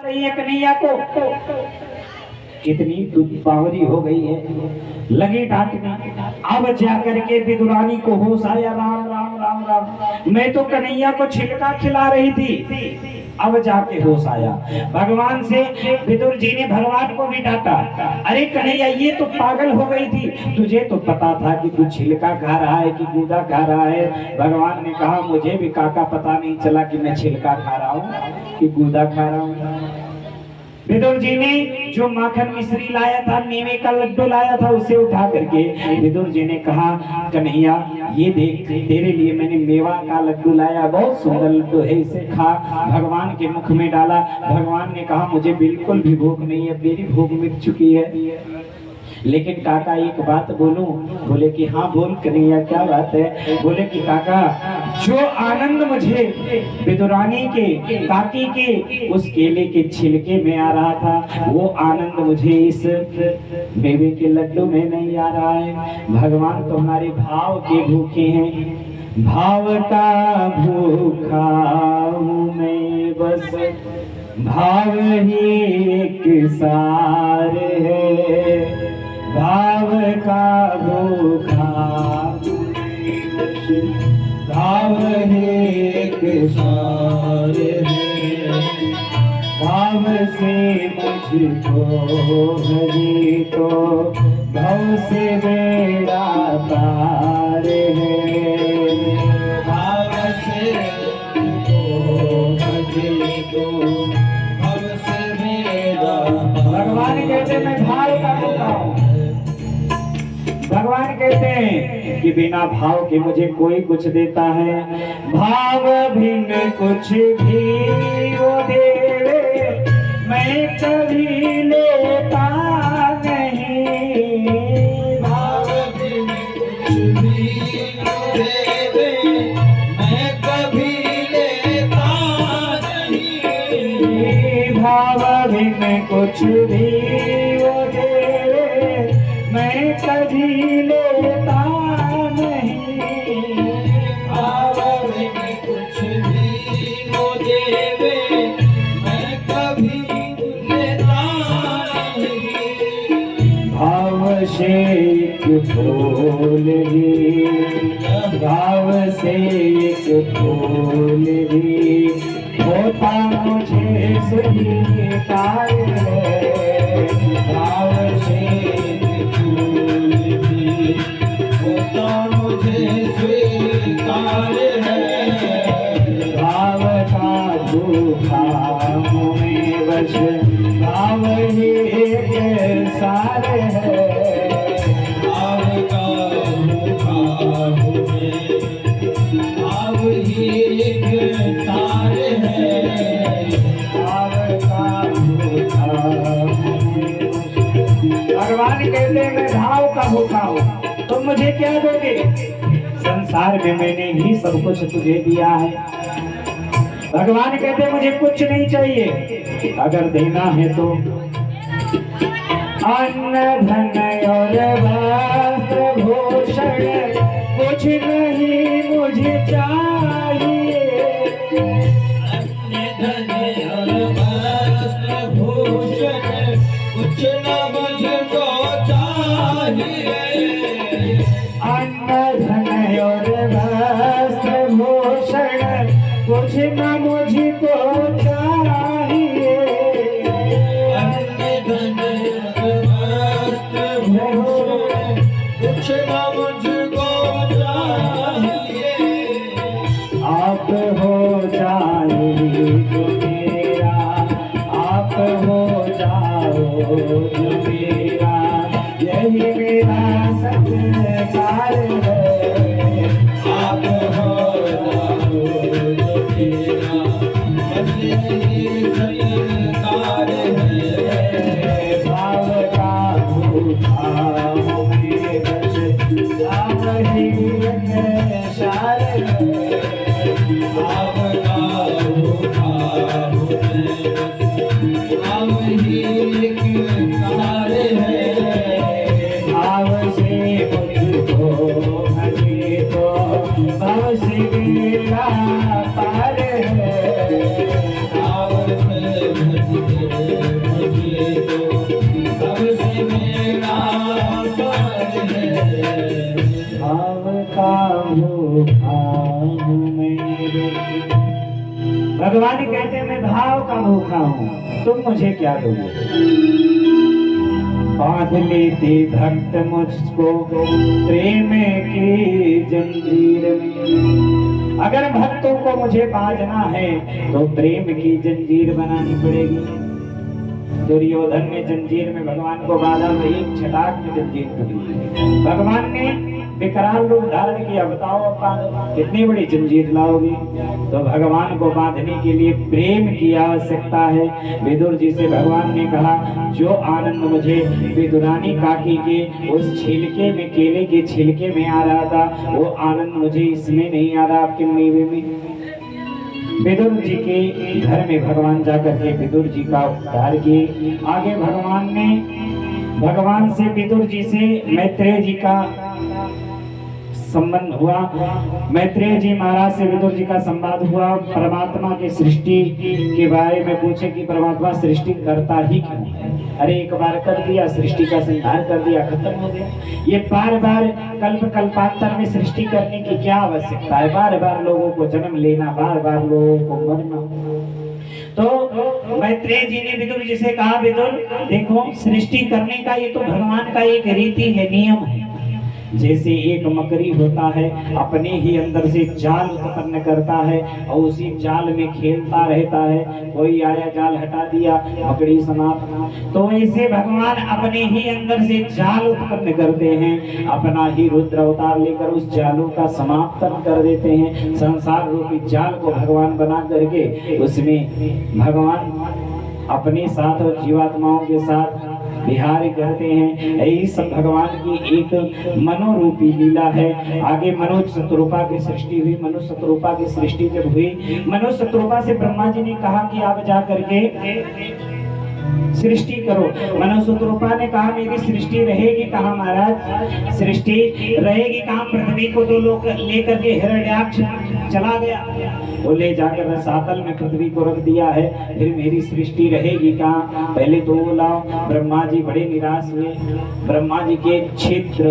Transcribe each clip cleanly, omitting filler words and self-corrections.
रही है कन्हैया को, कितनी बावरी हो गई है, लगी डांटने। अब जाकर के विदुरानी को होश आया, राम राम राम राम, मैं तो कन्हैया को छिलका खिला रही थी। अब जाके होश आया, भगवान से विदुर जी ने भगवान को भी डांटा, अरे कन्हैया ये तो पागल हो गई थी, तुझे तो पता था कि तू छिलका खा रहा है कि गूदा खा रहा है। भगवान ने कहा मुझे भी काका पता नहीं चला कि मैं छिलका खा रहा हूँ कि गूदा खा रहा हूँ। विदुर जी ने जो माखन मिश्री लाया था, मेवे का लड्डू लाया था, उसे उठा करके विदुर जी ने कहा कन्हैया ये देख तेरे लिए मैंने मेवा का लड्डू लाया, बहुत सुंदर लड्डू है, इसे खा। भगवान के मुख में डाला। भगवान ने कहा मुझे बिल्कुल भी भूख नहीं है, मेरी भूख मिट चुकी है। लेकिन काका एक बात बोलूं? बोले कि हाँ बोल कन्हैया क्या बात है? बोले कि काका जो आनंद मुझे विदुरानी के काकी के उस केले के छिलके में आ रहा था, वो आनंद मुझे इस मेवे के लड्डू में नहीं आ रहा है। भगवान तुम्हारे भाव के भूखे हैं, भाव का भूखा हूँ मैं, बस भाव ही एक सार है, भाव का भूखा भाव एक सार है, भाव से मुझको भजी तो भव से बेड़ा पार है, भाव से मुझको भजी तो भव से बेड़ा। भगवान कहते मैं भाव का भूखा हूँ। भगवान कहते हैं कि बिना भाव के मुझे कोई कुछ देता है, भाव भिन्न कुछ भी वो देवे मैं कभी लेता नहीं, भाव भिन्न कुछ भी वो देवे मैं कभी लेता नहीं, भाव भिन्न कुछ भी वो देवे मैं कभी लेता नहीं, भाव में कुछ भी वो देवे मैं कभी लेता नहीं, भाव से एक फूल भी, भाव से एक फूल भी होता मुझे स्वीकार है, भाव से मुझे स्वीकार है, भाव का भूखा हूँ मैं, बस भाव ही एक सार है, भाव का भूखा हूँ मैं, भाव ही एक सार है, भाव का भूखा हूँ मैं। भगवान कहते हैं मैं भाव का भूखा हूँ, तुम मुझे क्या दोगे? संसार में मैंने ही सब कुछ तुझे दिया है। भगवान कहते मुझे कुछ नहीं चाहिए, अगर देना है तो अन्न धन और वस्त्र भूषण कुछ नहीं मुझे चाहिए, अन्न धन और वस्त्र भूषण कुछ न मुझको चाहिए, अन्न धन और वस्त्र भूषण कुछ न मुझको चाहिए, अन्न धन वस्त्र भूषण कुछ न मुझको चाहिए, आप हो जाए जो मेरा, आप हो जाओ जो मेरा, यही मेरा संस्कार है, आप हो जाओ जो मेरा, बस यही संस्कार है, भाव का भूखा हूँ मैं, बस भाव ही एक सार है, भाव का भूखा हूँ मैं, बस भाव ही एक सार है, भाव से मुझको भजे तो भव से भगवान कहते मैं भाव का भूखा हूँ, तुम मुझे क्या दोगे। बांध लेते भक्त मुझको प्रेम की जंजीर में। अगर भक्तों को मुझे बांधना है तो प्रेम की जंजीर बनानी पड़ेगी। दुर्योधन ने जंजीर में भगवान को बांधा तो एक छटाक में जंजीर टूटी। भगवान ने विकराल रूप धारण किया, बताओ अब कितनी बड़ी जंजीर लाओगी। तो भगवान को बांधने के लिए प्रेम की आवश्यकता है। विदुर जी से भगवान ने कहा, जो आनंद मुझे विदुरानी काकी के उस छिलके में, केले के छिलके में आ रहा था, वो आनंद मुझे इसमें नहीं आ रहा, आपके मेवे में। विदुर जी के घर में भगवान जाकर के विदुर जी का उद्धार किए। आगे भगवान से विदुर जी से मैत्रेय जी का संबंध हुआ। मैत्रेय जी महाराज से विदुर जी का संवाद हुआ। परमात्मा की सृष्टि के बारे में पूछे कि परमात्मा सृष्टि करता ही क्यों है। अरे एक बार कर दिया, सृष्टि का संहार कर दिया, खत्म हो गया। ये बार बार कल्पांतर में सृष्टि करने की क्या आवश्यकता है। बार बार लोगों को जन्म लेना, बार बार लोगों को मरना। तो मैत्रेय जी ने विदुर जी से कहा, विदुर देखो, सृष्टि करने का ये तो भगवान का एक रीति है, नियम है। जैसे एक मकड़ी होता है, अपने ही अंदर से जाल उत्पन्न करता है और उसी जाल में खेलता रहता है। कोई आया, जाल हटा दिया, मकड़ी समाप्त। तो ऐसे भगवान अपने ही अंदर से जाल उत्पन्न करते हैं, अपना ही रुद्र अवतार लेकर उस जालों का समाप्तन कर देते हैं। संसार रूपी जाल को भगवान बना करके उसमें भगवान अपने साथ और जीवात्माओं के साथ विहार करते हैं। यही सब भगवान की एक मनोरूपी लीला है। आगे मनु शत्रुपा की सृष्टि हुई। मनु शत्रुपा की सृष्टि जब हुई, मनु शत्रुपा से ब्रह्मा जी ने कहा कि आप जा करके सृष्टि करो। मनु शत्रुपा ने कहा, मेरी सृष्टि रहेगी कहाँ महाराज, सृष्टि रहेगी कहाँ। पृथ्वी को तो लोग लेकर के हिरण्याक्ष चला गया, वो ले जाकर रसातल में पृथ्वी को रख दिया है, फिर मेरी सृष्टि रहेगी कहाँ। पहले तो वो लाओ। ब्रह्मा जी बड़े निराश हुए। ब्रह्मा जी के छिद्र,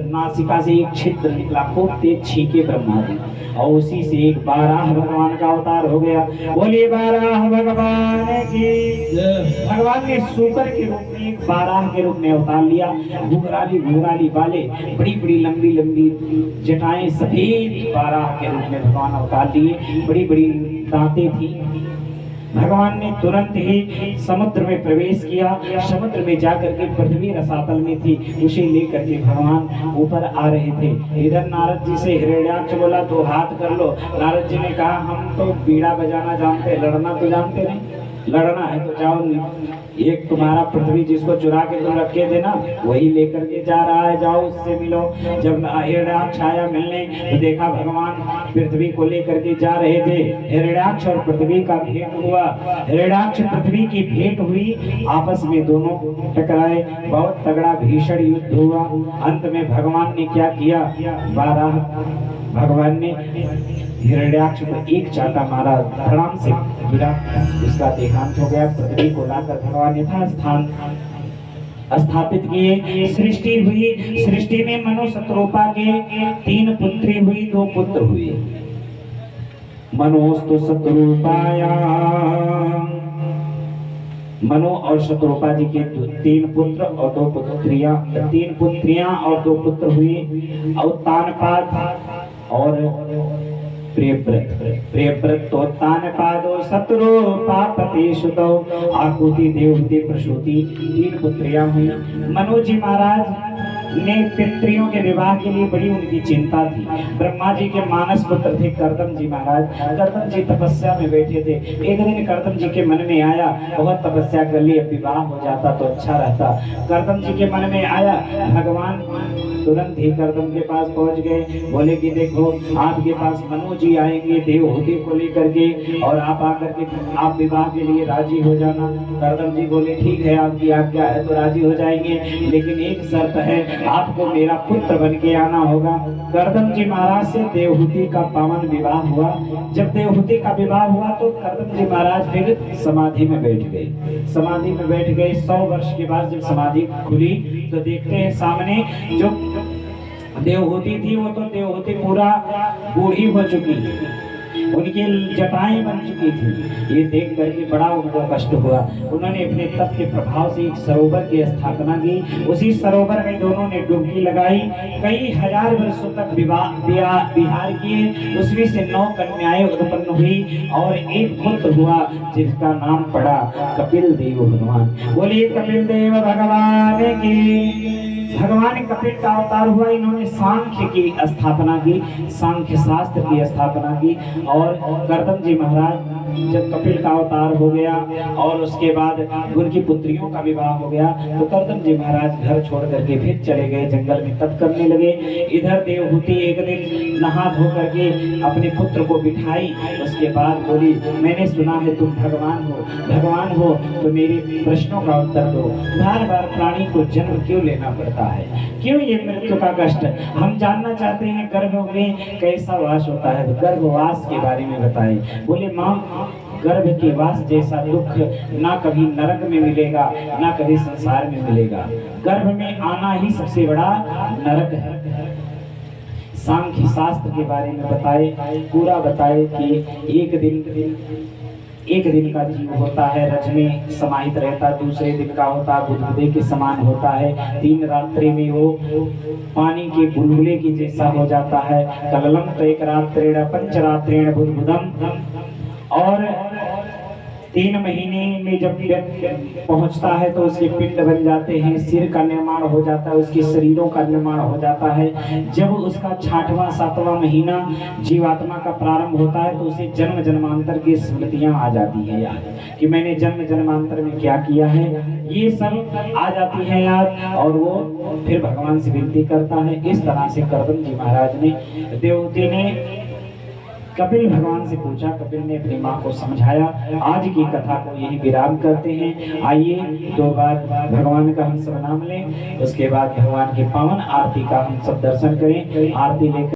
नासिका से एक छिद्र निकला, खूब तेज छींके ब्रह्मा जी, और उसी से एक बाराह भगवान का अवतार हो गया। बोलिए बाराह भगवान की। भगवान ने सूकर के रूप में, एक बाराह के रूप में अवतार लिया। घुंघराली बाले, बड़ी बड़ी लंबी लंबी जटाएं, सफेद बाराह के रूप में भगवान अवतार लिए। बड़ी बड़ी दांतें थी। भगवान ने तुरंत ही समुद्र में प्रवेश किया। समुद्र में जाकर के पृथ्वी रसातल में थी, उसे लेकर के भगवान ऊपर आ रहे थे। इधर नारद जी से हिरण्याक्ष बोला, दो हाथ कर लो। नारद जी ने कहा, हम तो बीड़ा बजाना जानते, लड़ना तो जानते नहीं। लड़ना है तो जाओ, एक तुम्हारा पृथ्वी जिसको चुरा के तुम रखे थे ना, वही लेकर के जा रहा है, जाओ उससे मिलो। जब हिरण्याक्ष आया मिलने तो देखा भगवान पृथ्वी को लेकर के जा रहे थे। हिरण्याक्ष और पृथ्वी का भेंट हुआ। हिरण्याक्ष पृथ्वी की भेंट हुई, आपस में दोनों टकराए, बहुत तगड़ा भीषण युद्ध हुआ। अंत में भगवान ने क्या किया, भगवान ने हिरण्याक्ष को एक चाटा मारा, धड़ाम से गिरा, उसका देहांत हो गया। पृथ्वी को लाकर भगवान ने यथास्थान स्थापित किए। सृष्टि हुई। सृष्टि में मनु शत्रुपा के 3 पुत्री हुई, 2 पुत्र हुए। मनोस्तु शत्रुपाया, मनु और शत्रुपा जी के 3 पुत्र और 2 पुत्रियां, 3 पुत्रियां और 2 पुत्र हुए। उत्तानपाद और प्रियव्रत तो तानपादो शत्रुपापति सुतो, आकुति देवहूति प्रसूति, 3 पुत्रियां हुई। मनु जी महाराज ने पितरियों के विवाह के लिए बड़ी उनकी चिंता थी। ब्रह्मा जी के मानस पुत्र थे कर्दम जी महाराज। कर्दम जी तपस्या में बैठे थे। एक दिन कर्दम जी के मन में आया, बहुत तपस्या कर ली, अब विवाह हो जाता तो अच्छा रहता। कर्दम जी के मन में आया, भगवान तुरंत ही कर्दम के पास पहुंच गए। बोले कि देखो, आपके पास मनु जी आएंगे देवहूति को लेकर के, और आप आकर के आप विवाह के लिए राजी हो जाना। कर्दम जी बोले, ठीक है, आपकी आज्ञा है तो राजी हो जाएंगे, लेकिन एक शर्त है, आपको मेरा पुत्र बन के आना होगा। कर्दम जी महाराज से देवहूति का पावन विवाह हुआ। जब देवहूति का विवाह हुआ तो कर्दम जी महाराज फिर समाधि में बैठ गए। समाधि में बैठ गए। 100 वर्ष के बाद जब समाधि खुली तो देखते हैं सामने जो देवहूति थी, वो तो देवहूति पूरा बूढ़ी हो चुकी है। उनकी जटाएं बन चुकी थी। ये देख करके बड़ा उनको कष्ट हुआ। उन्होंने अपने तप के प्रभाव से एक सरोवर की स्थापना की। उसी सरोवर में दोनों ने डुबकी लगाई। कई हजार वर्षों तक विहार किए। उसमें से 9 कन्याएं उत्पन्न हुई और एक पुत्र हुआ जिसका नाम पड़ा कपिल देव भगवान। बोलिए कपिल देव भगवान की। भगवान कपिल का अवतार हुआ। इन्होंने सांख्य की स्थापना की, सांख्य शास्त्र की स्थापना की। और कर्दम जी महाराज जब कपिल का अवतार हो गया और उसके बाद उनकी पुत्रियों का विवाह हो गया, तो कर्दम जी महाराज घर छोड़ करके फिर चले गए, जंगल में तप करने लगे। इधर देवहूति एक दिन नहा धो करके अपने पुत्र को बिठाई। उसके बाद बोली, मैंने सुना है तुम भगवान हो तो मेरे प्रश्नों का उत्तर दो। बार बार प्राणी को जन्म क्यों लेना पड़ता है, क्यों ये मृत्यु का कष्ट? हम जानना चाहते हैं गर्भ में कैसा वास होता है, तो गर्भवास के बारे में बताएं। बोले माँ, गर्भ के वास जैसा दुख ना कभी नरक में मिलेगा ना कभी संसार में मिलेगा। गर्भ में आना ही सबसे बड़ा नरक है। सांख्य शास्त्र के बारे में बताए, पूरा बताए कि एक दिन का जीव होता है रज में समाहित रहता, दूसरे दिन का होता है बुलबुले के समान होता है, 3 रात्रि में वो पानी के बुलबुले के जैसा हो जाता है। कललम तो एक रात्रेण पंचरात्रेण बुदबुदम। और 3 महीने में जब पहुंचता है तो उसके पिंड बन जाते हैं, सिर का निर्माण हो जाता है, उसके शरीरों का निर्माण हो जाता है। जब उसका 6वां 7वां महीना जीवात्मा का प्रारंभ होता है तो उसे जन्म जन्मांतर की स्मृतियां आ जाती है याद, कि मैंने जन्म जन्मांतर में क्या किया है, ये सब आ जाती है याद। और वो फिर भगवान से विनती करता है। इस तरह से कर्दम जी महाराज ने, देवहूति ने कपिल भगवान से पूछा, कपिल ने अपनी माँ को समझाया। आज की कथा को यही विराम करते हैं। आइए 2 बार भगवान का हम सब नाम लें, उसके बाद भगवान की पावन आरती का हम सब दर्शन करें। आरती लेकर